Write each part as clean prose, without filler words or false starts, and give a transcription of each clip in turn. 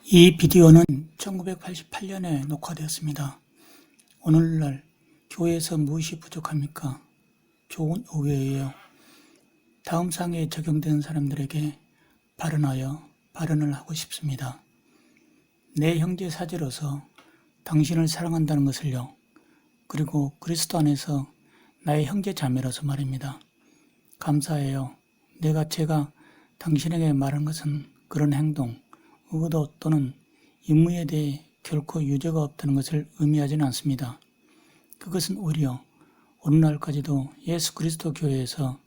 이 비디오는 1988년에 녹화되었습니다. 오늘날 교회에서 무엇이 부족합니까? 좋은 의외예요. 다음 사항에 적용되는 사람들에게 발언을 하고 싶습니다. 내 형제 사제로서 당신을 사랑한다는 것을요. 그리고 그리스도 안에서 나의 형제 자매로서 말입니다. 감사해요. 제가 당신에게 말한 것은 그런 행동, 의도 또는 임무에 대해 결코 유죄가 없다는 것을 의미하지는 않습니다. 그것은 오히려 오늘날까지도 예수 그리스도 교회에서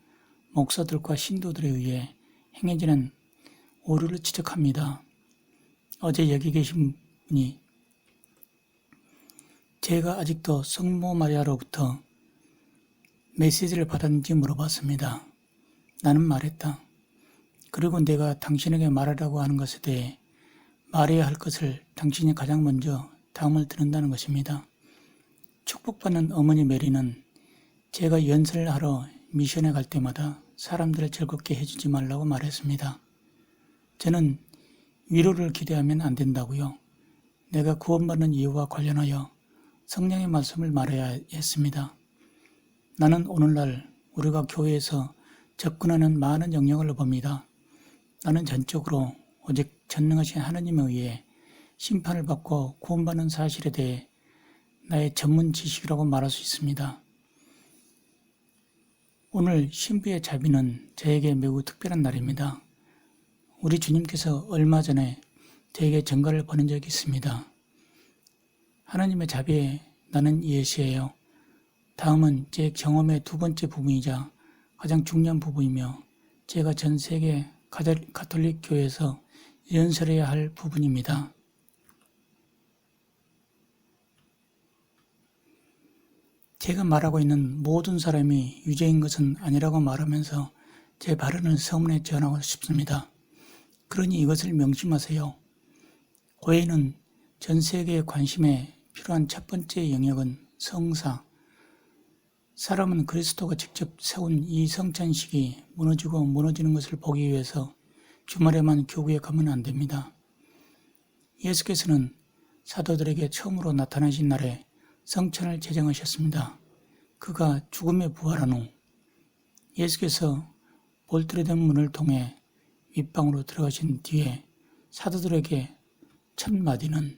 목사들과 신도들에 의해 행해지는 오류를 지적합니다. 어제 여기 계신 분이 제가 아직도 성모 마리아로부터 메시지를 받았는지 물어봤습니다. 나는 말했다. 그리고 내가 당신에게 말하라고 하는 것에 대해 말해야 할 것을 당신이 가장 먼저 다음을 듣는다는 것입니다. 축복받는 어머니 메리는 제가 연설을 하러 미션에 갈 때마다 사람들을 즐겁게 해주지 말라고 말했습니다. 저는 위로를 기대하면 안 된다고요. 내가 구원받는 이유와 관련하여 성령의 말씀을 말해야 했습니다. 나는 오늘날 우리가 교회에서 접근하는 많은 영역을 봅니다. 나는 전적으로 오직 전능하신 하나님에 의해 심판을 받고 구원받는 사실에 대해 나의 전문 지식이라고 말할 수 있습니다. 오늘 신부의 자비는 저에게 매우 특별한 날입니다. 우리 주님께서 얼마 전에 저에게 전가를 보낸 적이 있습니다. 하나님의 자비에 나는 예시예요. 다음은 제 경험의 두 번째 부분이자 가장 중요한 부분이며 제가 전 세계 가톨릭 교회에서 연설해야 할 부분입니다. 제가 말하고 있는 모든 사람이 유죄인 것은 아니라고 말하면서 제 발언을 서문에 전하고 싶습니다. 그러니 이것을 명심하세요. 교회는 전 세계의 관심에 필요한 첫 번째 영역은 성사. 사람은 그리스도가 직접 세운 이 성찬식이 무너지고 무너지는 것을 보기 위해서 주말에만 교구에 가면 안 됩니다. 예수께서는 사도들에게 처음으로 나타나신 날에 성찬을 제정하셨습니다. 그가 죽음에 부활한 후 예수께서 볼트레된 문을 통해 윗방으로 들어가신 뒤에 사도들에게 첫 마디는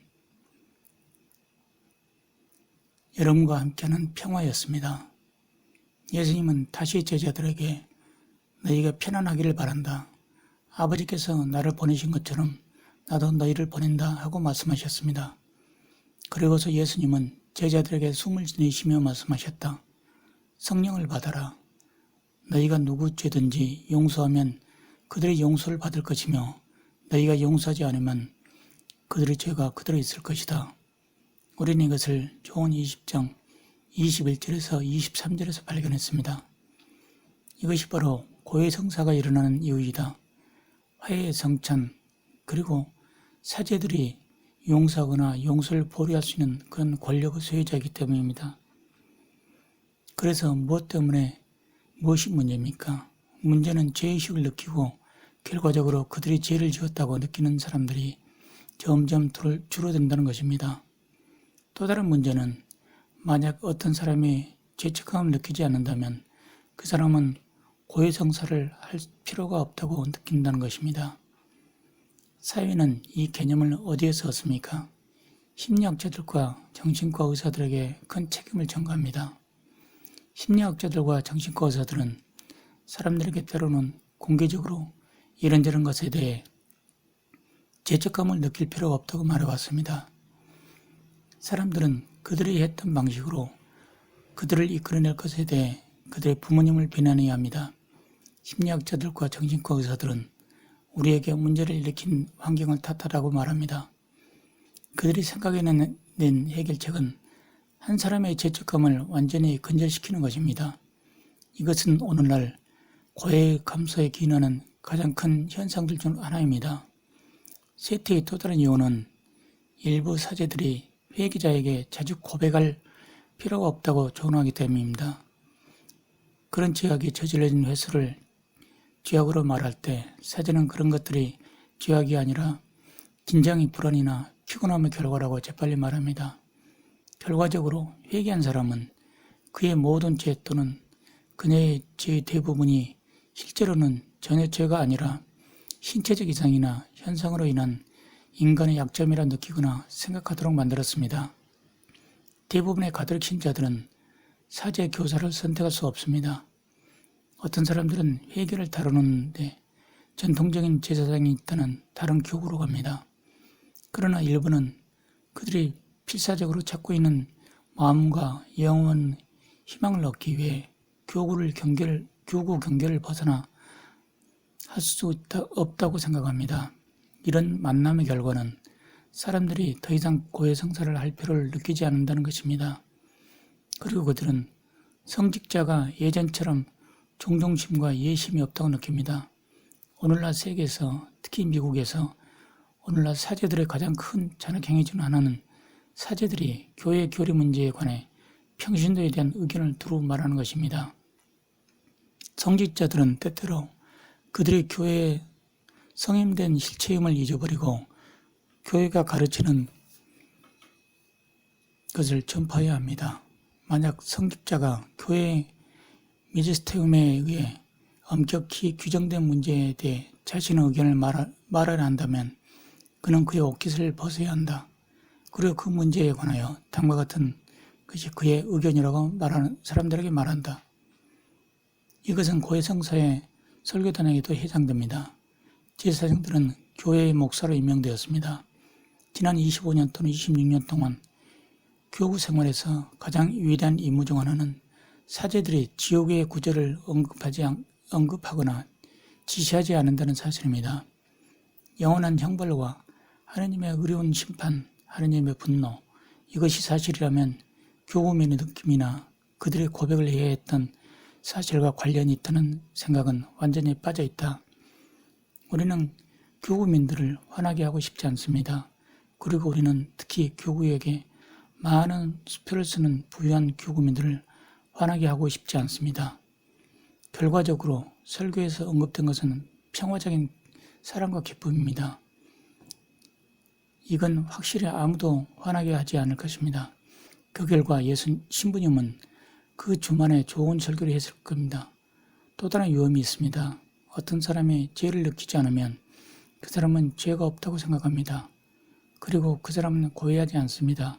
여러분과 함께하는 평화였습니다. 예수님은 다시 제자들에게 너희가 편안하기를 바란다. 아버지께서 나를 보내신 것처럼 나도 너희를 보낸다 하고 말씀하셨습니다. 그리고서 예수님은 제자들에게 숨을 내쉬며 말씀하셨다. 성령을 받아라. 너희가 누구 죄든지 용서하면 그들의 용서를 받을 것이며 너희가 용서하지 않으면 그들의 죄가 그대로 있을 것이다. 우리는 이것을 요한 20장 21절에서 23절에서 발견했습니다. 이것이 바로 고해 성사가 일어나는 이유이다. 화해의 성찬 그리고 사제들이 용서하거나 용서를 보류할 수 있는 그런 권력의 소유자이기 때문입니다. 그래서 무엇 때문에 무엇이 문제입니까? 문제는 죄의식을 느끼고 결과적으로 그들이 죄를 지었다고 느끼는 사람들이 점점 줄어든다는 것입니다. 또 다른 문제는 만약 어떤 사람이 죄책감을 느끼지 않는다면 그 사람은 고해성사를 할 필요가 없다고 느낀다는 것입니다. 사회는 이 개념을 어디에서 얻습니까? 심리학자들과 정신과 의사들에게 큰 책임을 전가합니다. 심리학자들과 정신과 의사들은 사람들에게 때로는 공개적으로 이런저런 것에 대해 죄책감을 느낄 필요가 없다고 말해왔습니다. 사람들은 그들이 했던 방식으로 그들을 이끌어낼 것에 대해 그들의 부모님을 비난해야 합니다. 심리학자들과 정신과 의사들은 우리에게 문제를 일으킨 환경을 탓하라고 말합니다. 그들이 생각해낸 해결책은 한 사람의 죄책감을 완전히 근절시키는 것입니다. 이것은 오늘날 고해 감소에 기인하는 가장 큰 현상들 중 하나입니다. 쇠퇴의 또 다른 이유는 일부 사제들이 회개자에게 자주 고백할 필요가 없다고 조언하기 때문입니다. 그런 죄악이 저질러진 횟수를 죄악으로 말할 때 사제는 그런 것들이 죄악이 아니라 긴장이 불안이나 피곤함의 결과라고 재빨리 말합니다. 결과적으로 회개한 사람은 그의 모든 죄 또는 그녀의 죄의 대부분이 실제로는 전혀 죄가 아니라 신체적 이상이나 현상으로 인한 인간의 약점이라 느끼거나 생각하도록 만들었습니다. 대부분의 가톨릭 신자들은 사제 교사를 선택할 수 없습니다. 어떤 사람들은 회개를 다루는데 전통적인 제사장이 있다는 다른 교구로 갑니다. 그러나 일부는 그들이 필사적으로 찾고 있는 마음과 영원 희망을 얻기 위해 교구 경계를 벗어나 할 수 없다고 생각합니다. 이런 만남의 결과는 사람들이 더 이상 고해성사를 할 필요를 느끼지 않는다는 것입니다. 그리고 그들은 성직자가 예전처럼 존경심과 예심이 없다고 느낍니다. 오늘날 세계에서, 특히 미국에서 오늘날 사제들의 가장 큰 잔혹행위 중 하나는 사제들이 교회 교리 문제에 관해 평신도에 대한 의견을 두루 말하는 것입니다. 성직자들은 때때로 그들이 교회에 성임된 실체임을 잊어버리고 교회가 가르치는 것을 전파해야 합니다. 만약 성직자가 교회의 미지스테움에 의해 엄격히 규정된 문제에 대해 자신의 의견을 말하려 한다면 그는 그의 옷깃을 벗어야 한다. 그리고 그 문제에 관하여 다음과 같은 것이 그의 의견이라고 말하는 사람들에게 말한다. 이것은 고해성사의 설교단에게도 해당됩니다. 제사장들은 교회의 목사로 임명되었습니다. 지난 25년 또는 26년 동안 교구 생활에서 가장 위대한 임무 중 하나는 사제들이 지옥의 구절을 언급하거나 지시하지 않는다는 사실입니다. 영원한 형벌과 하느님의 의로운 심판, 하느님의 분노, 이것이 사실이라면 교구민의 느낌이나 그들의 고백을 해야 했던 사실과 관련이 있다는 생각은 완전히 빠져 있다. 우리는 교구민들을 화나게 하고 싶지 않습니다. 그리고 우리는 특히 교구에게 많은 수표를 쓰는 부유한 교구민들을 화나게 하고 싶지 않습니다. 결과적으로 설교에서 언급된 것은 평화적인 사랑과 기쁨입니다. 이건 확실히 아무도 화나게 하지 않을 것입니다. 그 결과 신부님은 그 주만에 좋은 설교를 했을 겁니다. 또 다른 위험이 있습니다. 어떤 사람이 죄를 느끼지 않으면 그 사람은 죄가 없다고 생각합니다. 그리고 그 사람은 고해하지 않습니다.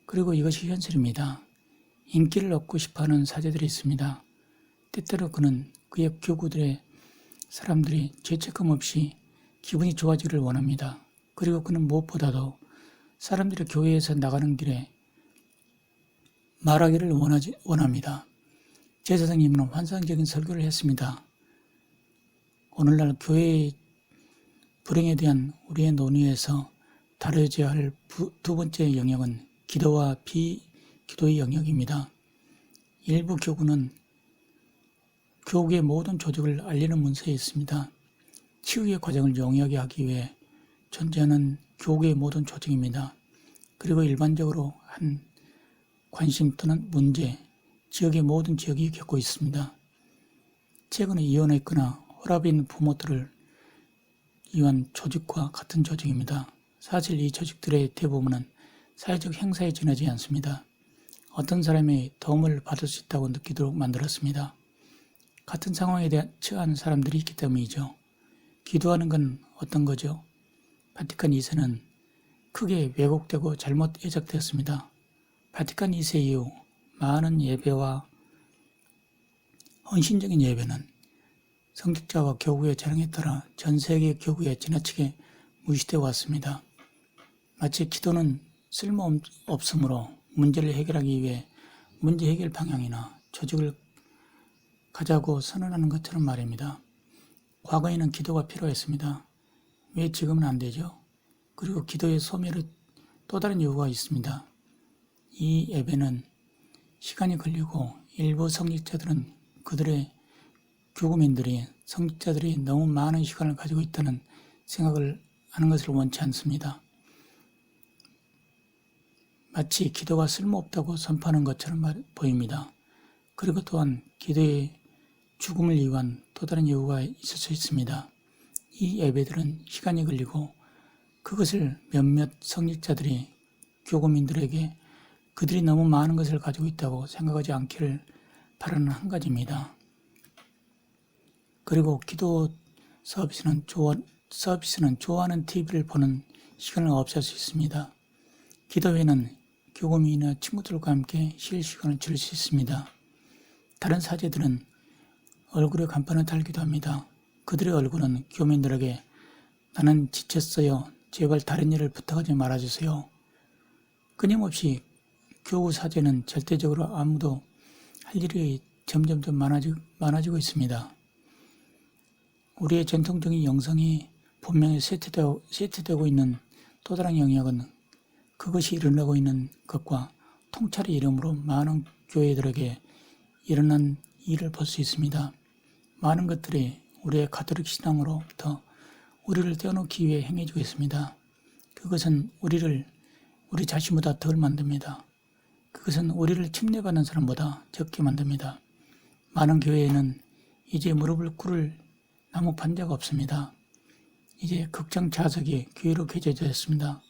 그리고 이것이 현실입니다. 인기를 얻고 싶어하는 사제들이 있습니다. 때때로 그는 그의 교구들의 사람들이 죄책감 없이 기분이 좋아지기를 원합니다. 그리고 그는 무엇보다도 사람들이 교회에서 나가는 길에 말하기를 원합니다. 제사장님은 환상적인 설교를 했습니다. 오늘날 교회의 불행에 대한 우리의 논의에서 다뤄져야 할 두 번째 영역은 기도와 비기도의 영역입니다. 일부 교구는 교구의 모든 조직을 알리는 문서에 있습니다. 치유의 과정을 용이하게 하기 위해 존재하는 교구의 모든 조직입니다. 그리고 일반적으로 한 관심 또는 문제, 지역의 모든 지역이 겪고 있습니다. 최근에 이혼했거나 홀압에 있는 부모들을 위한 조직과 같은 조직입니다. 사실 이 조직들의 대부분은 사회적 행사에 지나지 않습니다. 어떤 사람이 도움을 받을 수 있다고 느끼도록 만들었습니다. 같은 상황에 처한 사람들이 있기 때문이죠. 기도하는 건 어떤 거죠? 바티칸 2세는 크게 왜곡되고 잘못 해석되었습니다. 바티칸 2세 이후 많은 예배와 헌신적인 예배는 성직자와 교구의 자랑에 따라 전 세계 교구에 지나치게 무시되어 왔습니다. 마치 기도는 쓸모없으므로 문제를 해결하기 위해 문제 해결 방향이나 조직을 가자고 선언하는 것처럼 말입니다. 과거에는 기도가 필요했습니다. 왜 지금은 안 되죠? 그리고 기도의 소멸의 또 다른 이유가 있습니다. 이 예배는 시간이 걸리고 일부 성직자들은 그들의 교구민들이 성직자들이 너무 많은 시간을 가지고 있다는 생각을 하는 것을 원치 않습니다. 마치 기도가 쓸모없다고 선포하는 것처럼 보입니다. 그리고 또한 기도의 죽음을 이유한 또 다른 이유가 있을 수 있습니다. 이 예배들은 시간이 걸리고 그것을 몇몇 성직자들이 교구민들에게 그들이 너무 많은 것을 가지고 있다고 생각하지 않기를 바라는 한 가지입니다. 그리고 기도 서비스는 좋아하는 TV를 보는 시간을 없앨 수 있습니다. 기도회는 교구민이나 친구들과 함께 쉴 시간을 줄 수 있습니다. 다른 사제들은 얼굴에 간판을 달기도 합니다. 그들의 얼굴은 교민들에게 나는 지쳤어요. 제발 다른 일을 부탁하지 말아주세요. 끊임없이 교구 사제는 절대적으로 아무도 할 일이 점점 더 많아지고 있습니다. 우리의 전통적인 영성이 분명히 세트되고 있는 또 다른 영역은 그것이 일어나고 있는 것과 통찰의 이름으로 많은 교회들에게 일어난 일을 볼 수 있습니다. 많은 것들이 우리의 가톨릭 신앙으로부터 우리를 떼어놓기 위해 행해지고 있습니다. 그것은 우리 자신보다 덜 만듭니다. 그것은 우리를 침례받는 사람보다 적게 만듭니다. 많은 교회에는 이제 무릎을 꿇을 나무 판자가 없습니다. 이제 극장 좌석이 교회로 개조되어 있습니다.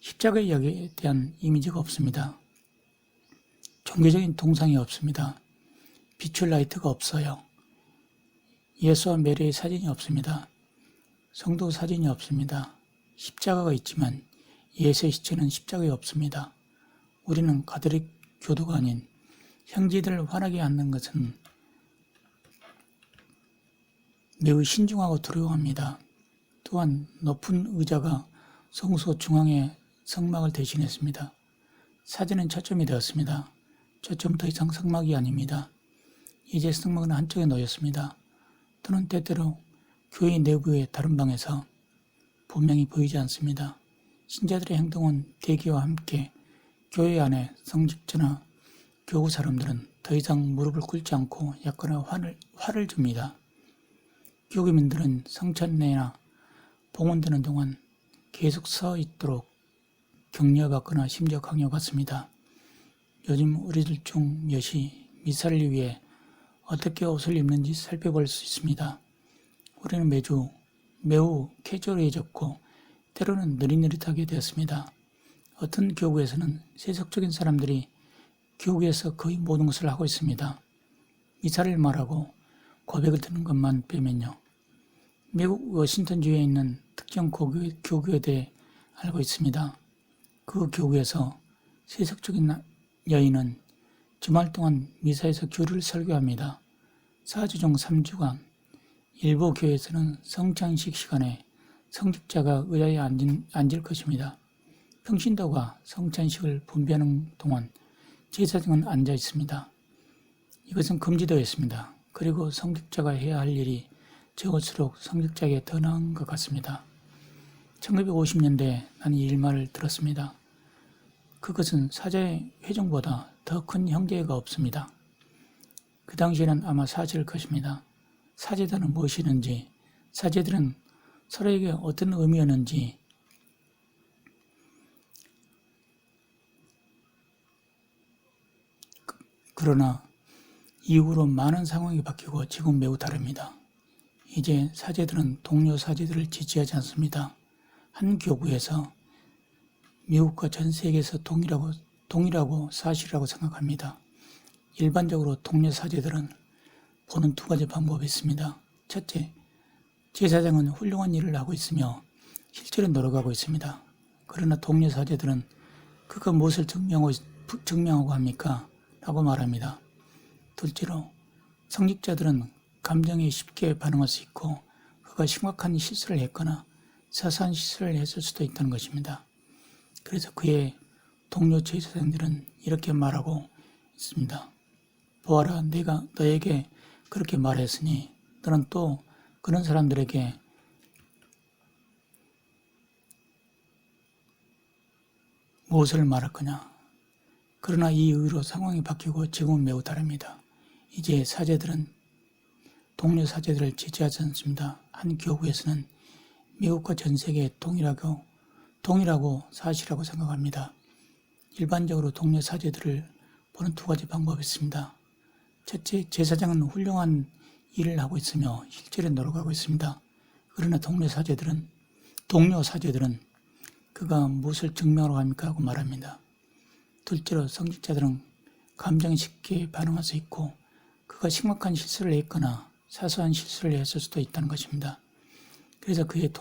십자가의 역에 대한 이미지가 없습니다. 종교적인 동상이 없습니다. 비출 라이트가 없어요. 예수와 메리의 사진이 없습니다. 성도 사진이 없습니다. 십자가가 있지만 예수의 시체는 십자가에 없습니다. 우리는 가톨릭 교도가 아닌 형제들을 화나게 하는 것은 매우 신중하고 두려워합니다. 또한 높은 의자가 성소 중앙에 성막을 대신했습니다. 사진은 초점이 되었습니다. 초점 더 이상 성막이 아닙니다. 이제 성막은 한쪽에 놓였습니다. 또는 때때로 교회 내부의 다른 방에서 분명히 보이지 않습니다. 신자들의 행동은 대기와 함께 교회 안에 성직자나 교구 사람들은 더 이상 무릎을 꿇지 않고 약간의 화를 줍니다. 교구민들은 성찬례나 봉헌되는 동안 계속 서 있도록 격려받거나 심지어 강요받습니다. 요즘 우리들 중 몇이 미사를 위해 어떻게 옷을 입는지 살펴볼 수 있습니다. 우리는 매우 캐주얼해졌고 때로는 느릿느릿하게 되었습니다. 어떤 교구에서는 세속적인 사람들이 교구에서 거의 모든 것을 하고 있습니다. 미사를 말하고 고백을 듣는 것만 빼면요. 미국 워싱턴주에 있는 특정 교구에 대해 알고 있습니다. 그 교구에서 세속적인 여인은 주말 동안 미사에서 교리를 설교합니다. 4주 중 3주간 일부 교회에서는 성찬식 시간에 성직자가 의자에 앉을 것입니다. 평신도가 성찬식을 분배하는 동안 제사장은 앉아 있습니다. 이것은 금지되어 있습니다. 그리고 성직자가 해야 할 일이 적을수록 성직자에게 더 나은 것 같습니다. 1950년대에 나는 이 일말을 들었습니다. 그것은 사제의 회중보다 더 큰 형제가 없습니다. 그 당시에는 아마 사실일 것입니다. 사제단은 무엇이었는지, 사제들은 서로에게 어떤 의미였는지, 그러나 이후로 많은 상황이 바뀌고 지금 매우 다릅니다. 이제 사제들은 동료 사제들을 지지하지 않습니다. 한 교구에서 미국과 전 세계에서 동일하고 사실이라고 생각합니다. 일반적으로 동료 사제들은 보는 두 가지 방법이 있습니다. 첫째, 제사장은 훌륭한 일을 하고 있으며 실제로 노력하고 있습니다. 그러나 동료 사제들은 그가 무엇을 증명하고 합니까? 라고 말합니다. 둘째로, 성직자들은 감정에 쉽게 반응할 수 있고 그가 심각한 실수를 했거나 사소한 실수를 했을 수도 있다는 것입니다. 그래서 그의 동료 제사장들은 이렇게 말하고 있습니다. 보아라, 내가 너에게 그렇게 말했으니 너는 또 그런 사람들에게 무엇을 말할 거냐. 그러나 이 이후로 상황이 바뀌고 지금은 매우 다릅니다. 이제 사제들은 동료 사제들을 지지하지 않습니다. 한 교구에서는 미국과 전 세계에 동일하고 사실이라고 생각합니다. 일반적으로 동료 사제들을 보는 두 가지 방법이 있습니다. 첫째, 제사장은 훌륭한 일을 하고 있으며 실제로 노력하고 있습니다. 그러나 동료 사제들은 동료 사제들은 그가 무엇을 증명하러 합니까? 하고 말합니다. 둘째로 성직자들은 감정에 쉽게 반응할 수 있고 그가 심각한 실수를 했거나 사소한 실수를 했을 수도 있다는 것입니다. 그래서 그의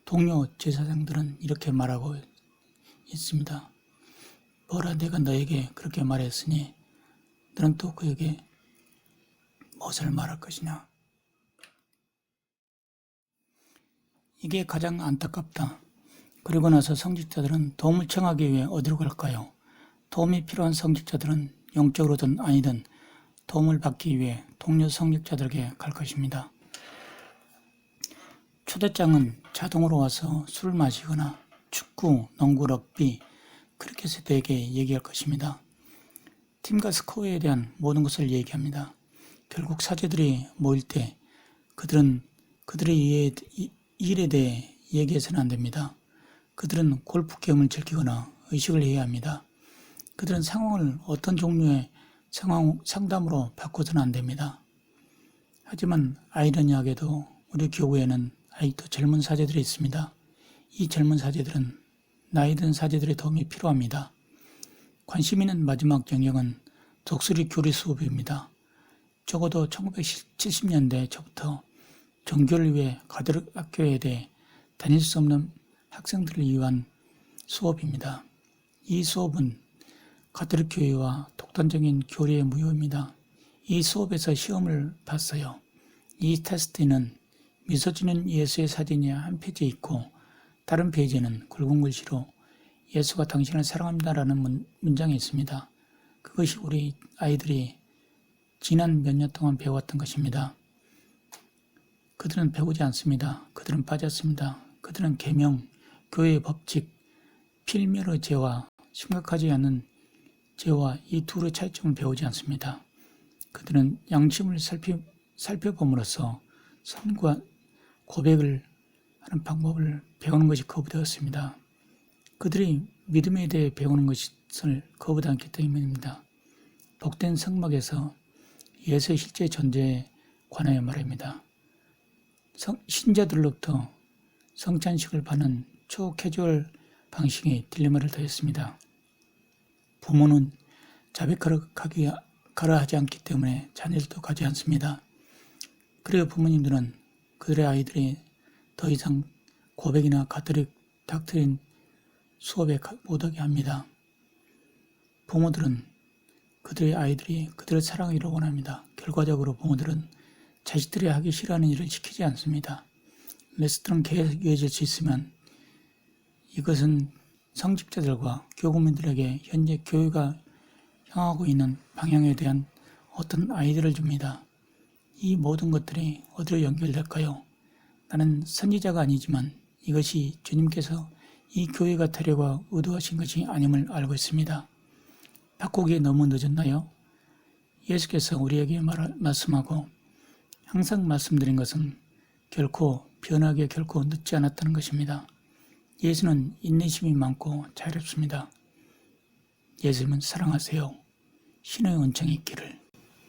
동료 제사장들은 이렇게 말하고 있습니다. 보라, 내가 너에게 그렇게 말했으니 너는 또 그에게 무엇을 말할 것이냐. 이게 가장 안타깝다. 그리고 나서 성직자들은 도움을 청하기 위해 어디로 갈까요? 도움이 필요한 성직자들은 영적으로든 아니든 도움을 받기 위해 동료 성직자들에게 갈 것입니다. 초대장은 자동으로 와서 술 마시거나 축구, 농구, 럭비 그렇게 해서 되게 얘기할 것입니다. 팀과 스코어에 대한 모든 것을 얘기합니다. 결국 사제들이 모일 때 그들은 그들의 일에 대해 얘기해서는 안 됩니다. 그들은 골프 게임을 즐기거나 의식을 해야 합니다. 그들은 상황을 어떤 종류의 상담으로 바꿔서는 안 됩니다. 하지만 아이러니하게도 우리 교구에는 아직도 젊은 사제들이 있습니다. 이 젊은 사제들은 나이 든 사제들의 도움이 필요합니다. 관심 있는 마지막 영역은 독수리 교리 수업입니다. 적어도 1970년대 초부터 종교를 위해 가톨릭 학교에 대해 다닐 수 없는 학생들을 위한 수업입니다. 이 수업은 가톨릭 교회와 독단적인 교리의 무효입니다. 이 수업에서 시험을 봤어요. 이 테스트는 미소 짓는 예수의 사진이 한 페이지에 있고 다른 페이지는 굵은 글씨로 예수가 당신을 사랑합니다라는 문장이 있습니다. 그것이 우리 아이들이 지난 몇 년 동안 배워왔던 것입니다. 그들은 배우지 않습니다. 그들은 빠졌습니다. 그들은 계명, 교회의 법칙, 필멸의 죄와 심각하지 않은 죄와 이 둘의 차이점을 배우지 않습니다. 그들은 양심을 살펴봄으로써 선과 고백을 하는 방법을 배우는 것이 거부되었습니다. 그들이 믿음에 대해 배우는 것을 거부하기 때문입니다. 복된 성막에서 예수의 실제 존재에 관하여 말입니다. 신자들로부터 성찬식을 받는 초캐주얼 방식의 딜레마를 더했습니다. 부모는 자백하러 하지 않기 때문에 자녀들도 가지 않습니다. 그리고 부모님들은 그들의 아이들이 더 이상 고백이나 가톨릭 닥트린 수업에 못하게 합니다. 부모들은 그들의 아이들이 그들을 사랑하기를 원합니다. 결과적으로 부모들은 자식들이 하기 싫어하는 일을 시키지 않습니다. 레스토랑 계속 이어질 수 있으면 이것은 성직자들과 교구민들에게 현재 교회가 향하고 있는 방향에 대한 어떤 아이디어를 줍니다. 이 모든 것들이 어디로 연결될까요? 나는 선지자가 아니지만 이것이 주님께서 이 교회가 되려고 의도하신 것이 아님을 알고 있습니다. 바꾸기에 너무 늦었나요? 예수께서 우리에게 말씀하고 항상 말씀드린 것은 결코 변하기에 결코 늦지 않았다는 것입니다. 예수는 인내심이 많고 자유롭습니다. 예수님은 사랑하세요. 신의 은총이 있기를.